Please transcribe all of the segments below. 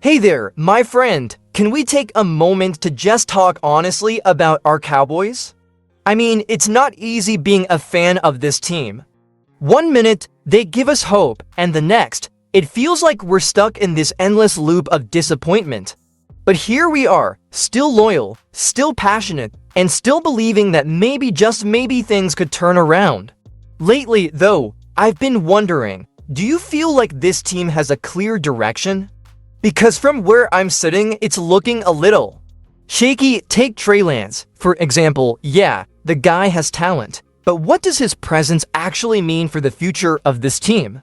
Hey there, my friend. Can we take a moment to just talk honestly about our Cowboys? I mean, it's not easy being a fan of this team. One minute, they give us hope, and the next, it feels like we're stuck in this endless loop of disappointment. But here we are, still loyal, still passionate, and still believing that maybe, just maybe, things could turn around. Lately, though, I've been wondering, do you feel like this team has a clear direction? Because from where I'm sitting, it's looking a little shaky. Take Trey Lance, for example. Yeah, the guy has talent, but what does his presence actually mean for the future of this team?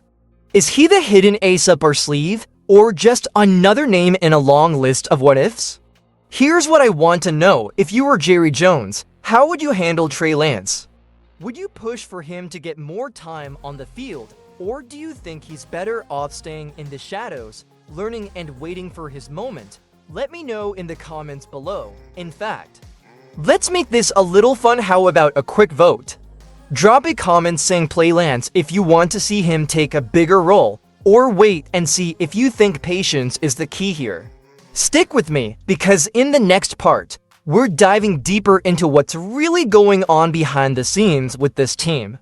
Is he the hidden ace up our sleeve, or just another name in a long list of what-ifs? Here's what I want to know. If you were Jerry Jones, how would you handle Trey Lance? Would you push for him to get more time on the field, or do you think he's better off staying in the shadows, learning and waiting for his moment? Let me know in the comments below. In fact, let's make this a little fun. How about a quick vote? Drop a comment saying play Lance if you want to see him take a bigger role, or wait and see if you think patience is the key here. Stick with me, because in the next part, we're diving deeper into what's really going on behind the scenes with this team.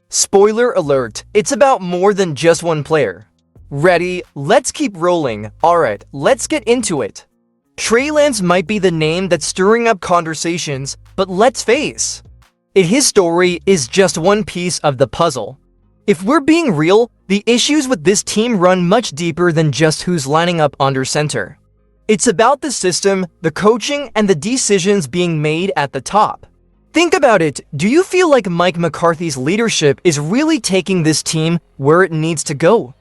Spoiler alert, it's about more than just one player. Ready? Let's keep rolling. Alright, let's get into it. Trey Lance might be the name that's stirring up conversations, but let's face it, his story is just one piece of the puzzle. If we're being real, the issues with this team run much deeper than just who's lining up under center. It's about the system, the coaching, and the decisions being made at the top. Think about it. Do you feel like Mike McCarthy's leadership is really taking this team where it needs to go?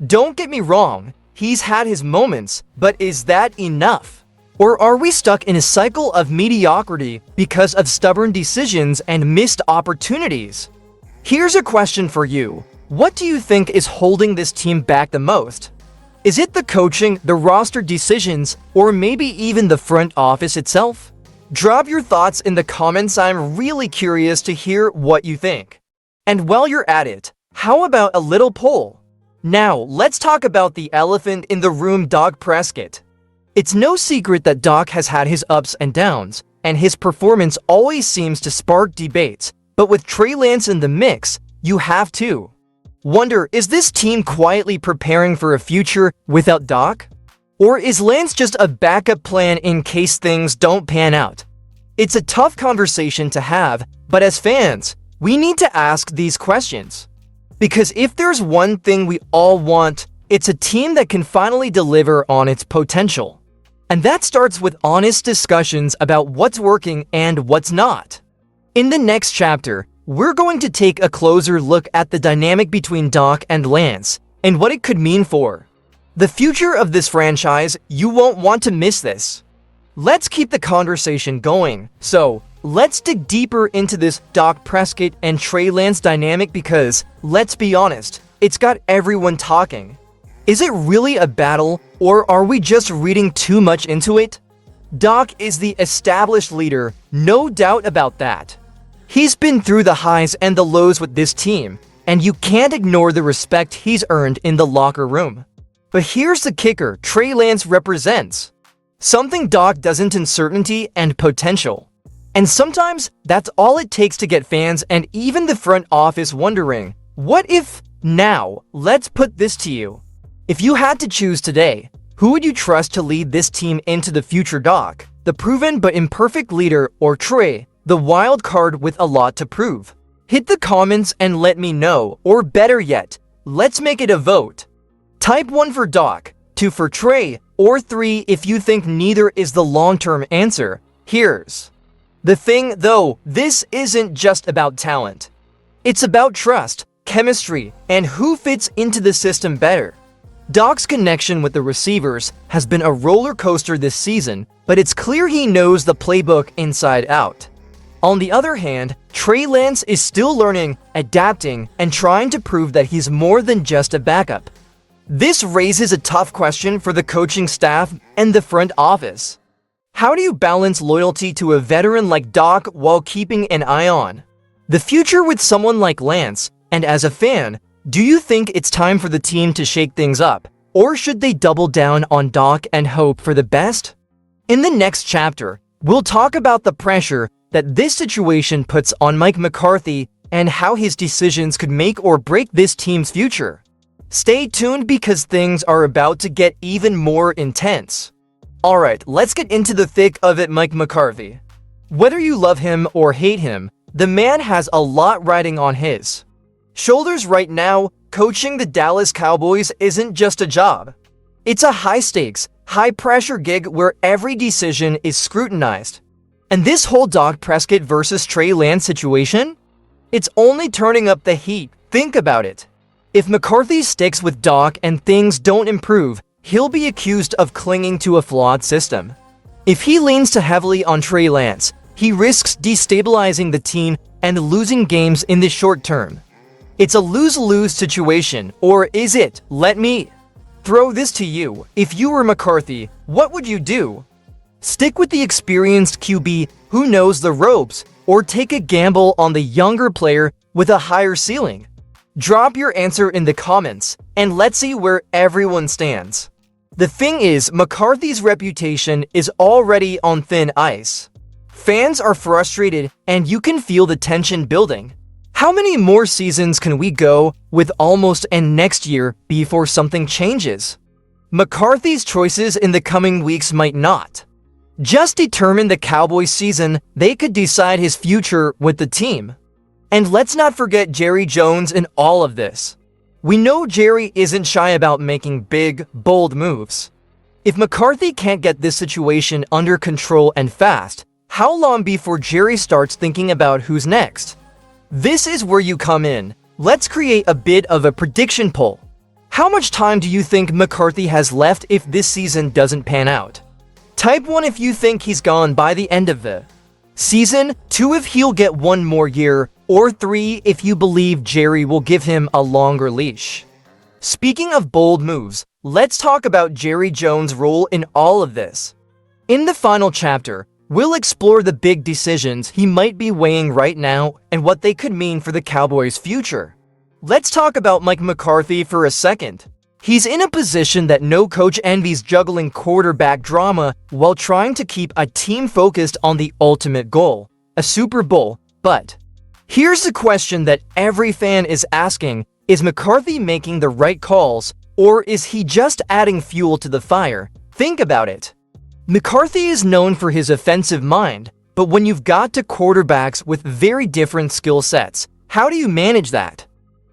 Don't get me wrong, he's had his moments, but is that enough? Or are we stuck in a cycle of mediocrity because of stubborn decisions and missed opportunities? Here's a question for you. What do you think is holding this team back the most? Is it the coaching, the roster decisions, or maybe even the front office itself? Drop your thoughts in the comments. I'm really curious to hear what you think. And while you're at it, how about a little poll? Now, let's talk about the elephant in the room, Dak Prescott. It's no secret that Dak has had his ups and downs, and his performance always seems to spark debates. But with Trey Lance in the mix, you have to wonder, is this team quietly preparing for a future without Dak? Or is Lance just a backup plan in case things don't pan out? It's a tough conversation to have, but as fans, we need to ask these questions. Because if there's one thing we all want, it's a team that can finally deliver on its potential. And that starts with honest discussions about what's working and what's not. In the next chapter, we're going to take a closer look at the dynamic between Dak and Lance and what it could mean for the future of this franchise. You won't want to miss this. Let's keep the conversation going. So, let's dig deeper into this Dak Prescott and Trey Lance dynamic because, let's be honest, it's got everyone talking. Is it really a battle, or are we just reading too much into it? Dak is the established leader, no doubt about that. He's been through the highs and the lows with this team, and you can't ignore the respect he's earned in the locker room. But here's the kicker: Trey Lance represents something Dak doesn't: uncertainty and potential. And sometimes that's all it takes to get fans and even the front office wondering, what if? Now, let's put this to you. If you had to choose today, who would you trust to lead this team into the future? Dak, the proven but imperfect leader, or Trey, the wild card with a lot to prove? Hit the comments and let me know, or better yet, let's make it a vote. Type 1 for Dak, 2 for Trey, or 3 if you think neither is the long-term answer. Here's the thing though, this isn't just about talent. It's about trust, chemistry, and who fits into the system better. Dak's connection with the receivers has been a roller coaster this season, but it's clear he knows the playbook inside out. On the other hand, Trey Lance is still learning, adapting, and trying to prove that he's more than just a backup. This raises a tough question for the coaching staff and the front office. How do you balance loyalty to a veteran like Dak while keeping an eye on the future with someone like Lance? And as a fan, do you think it's time for the team to shake things up, Or should they double down on Doc and hope for the best? In the next chapter, we'll talk about the pressure that this situation puts on Mike McCarthy and how his decisions could make or break this team's future. Stay tuned because things are about to get even more intense. Alright, let's get into the thick of it. Mike McCarthy. Whether you love him or hate him, the man has a lot riding on his shoulders right now. Coaching the Dallas Cowboys isn't just a job. It's a high-stakes, high-pressure gig where every decision is scrutinized. And this whole Dak Prescott versus Trey Lance situation? It's only turning up the heat. Think about it. If McCarthy sticks with Dak and things don't improve, he'll be accused of clinging to a flawed system. If he leans too heavily on Trey Lance, he risks destabilizing the team and losing games in the short term. It's a lose-lose situation, or is it? Let me throw this to you. If you were McCarthy, what would you do? Stick with the experienced QB who knows the ropes, or take a gamble on the younger player with a higher ceiling? Drop your answer in the comments, and let's see where everyone stands. The thing is, McCarthy's reputation is already on thin ice. Fans are frustrated, and you can feel the tension building. How many more seasons can we go with almost and next year before something changes? McCarthy's choices in the coming weeks might not just determine the Cowboys season, they could decide his future with the team. And let's not forget Jerry Jones in all of this. We know Jerry isn't shy about making big, bold moves. If McCarthy can't get this situation under control and fast, how long before Jerry starts thinking about who's next? This is where you come in. Let's create a bit of a prediction poll. How much time do you think McCarthy has left if this season doesn't pan out? Type 1 if you think he's gone by the end of the season, 2 if he'll get one more year, or 3 if you believe Jerry will give him a longer leash. Speaking of bold moves, let's talk about Jerry Jones' role in all of this. In the final chapter, we'll explore the big decisions he might be weighing right now and what they could mean for the Cowboys' future. Let's talk about Mike McCarthy for a second. He's in a position that no coach envies, juggling quarterback drama while trying to keep a team focused on the ultimate goal, a Super Bowl. But here's the question that every fan is asking: is McCarthy making the right calls, or is he just adding fuel to the fire? Think about it. McCarthy is known for his offensive mind, but when you've got two quarterbacks with very different skill sets, how do you manage that?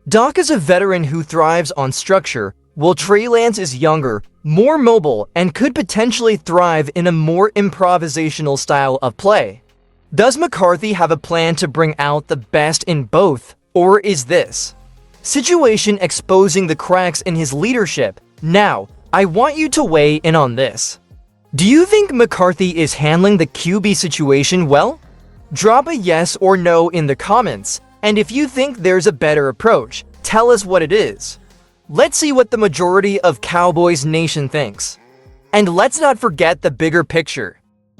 Doc is a veteran who thrives on structure, while Trey Lance is younger, more mobile, and could potentially thrive in a more improvisational style of play. Does McCarthy have a plan to bring out the best in both, or is this situation exposing the cracks in his leadership? Now, I want you to weigh in on this. Do you think McCarthy is handling the QB situation well? Drop a yes or no in the comments, and if you think there's a better approach, tell us what it is. Let's see what the majority of Cowboys Nation thinks. And let's not forget the bigger picture.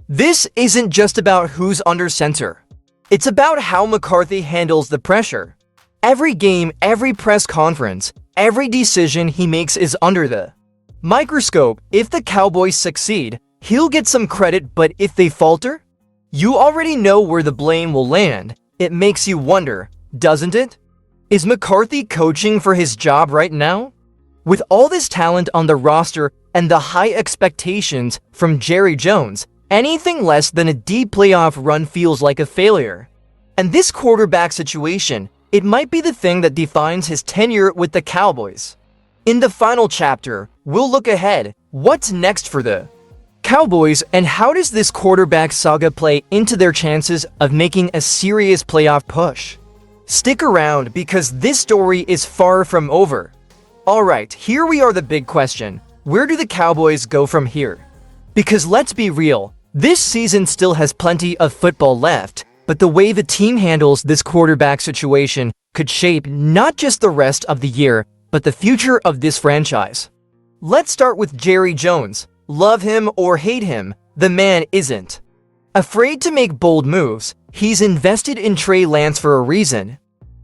This isn't just about who's under center. It's about how McCarthy handles the pressure. Every game, every press conference, every decision he makes is under the microscope. If the Cowboys succeed, he'll get some credit, but if they falter, you already know where the blame will land. It makes you wonder, doesn't it? Is McCarthy coaching for his job right now? With all this talent on the roster and the high expectations from Jerry Jones, anything less than a deep playoff run feels like a failure. And this quarterback situation, it might be the thing that defines his tenure with the Cowboys. In the final chapter, we'll look ahead. What's next for the Cowboys, and how does this quarterback saga play into their chances of making a serious playoff push? Stick around because this story is far from over. Alright, here we are, the big question. Where do the Cowboys go from here? Because let's be real, this season still has plenty of football left, but the way the team handles this quarterback situation could shape not just the rest of the year, but the future of this franchise. Let's start with Jerry Jones. Love him or hate him, the man isn't afraid to make bold moves. He's invested in Trey Lance for a reason.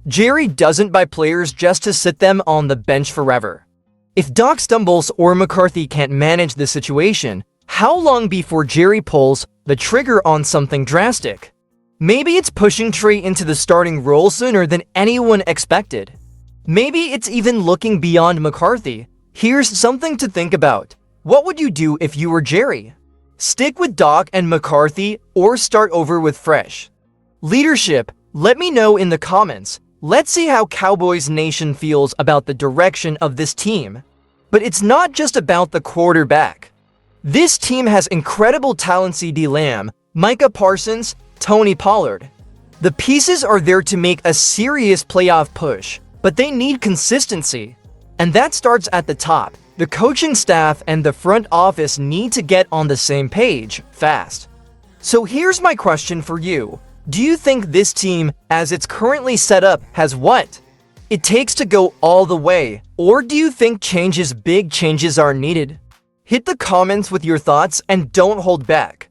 Jerry doesn't buy players just to sit them on the bench forever. If Doc stumbles or McCarthy can't manage the situation, how long before Jerry pulls the trigger on something drastic? Maybe it's pushing Trey into the starting role sooner than anyone expected. Maybe it's even looking beyond McCarthy. Here's something to think about. What would you do if you were Jerry? Stick with Doc and McCarthy or start over with Fresh? Leadership, let me know in the comments. Let's see how Cowboys Nation feels about the direction of this team. But it's not just about the quarterback. This team has incredible talent: CeeDee Lamb, Micah Parsons, Tony Pollard. The pieces are there to make a serious playoff push, but they need consistency. And that starts at the top. The coaching staff and the front office need to get on the same page fast. So here's my question for you. Do you think this team, as it's currently set up, has what it takes to go all the way? Or do you think big changes are needed? Hit the comments with your thoughts and don't hold back.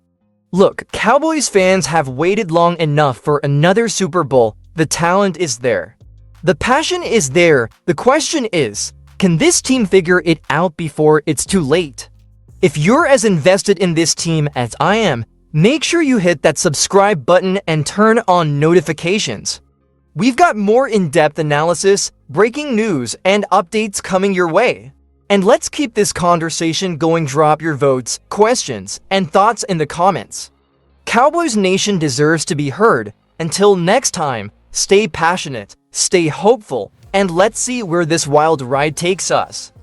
Look, Cowboys fans have waited long enough for another Super Bowl. The talent is there. The passion is there. The question is, can this team figure it out before it's too late? If you're as invested in this team as I am, make sure you hit that subscribe button and turn on notifications. We've got more in-depth analysis, breaking news, and updates coming your way. And let's keep this conversation going. Drop your votes, questions, and thoughts in the comments. Cowboys Nation deserves to be heard. Until next time, stay passionate, stay hopeful, and let's see where this wild ride takes us.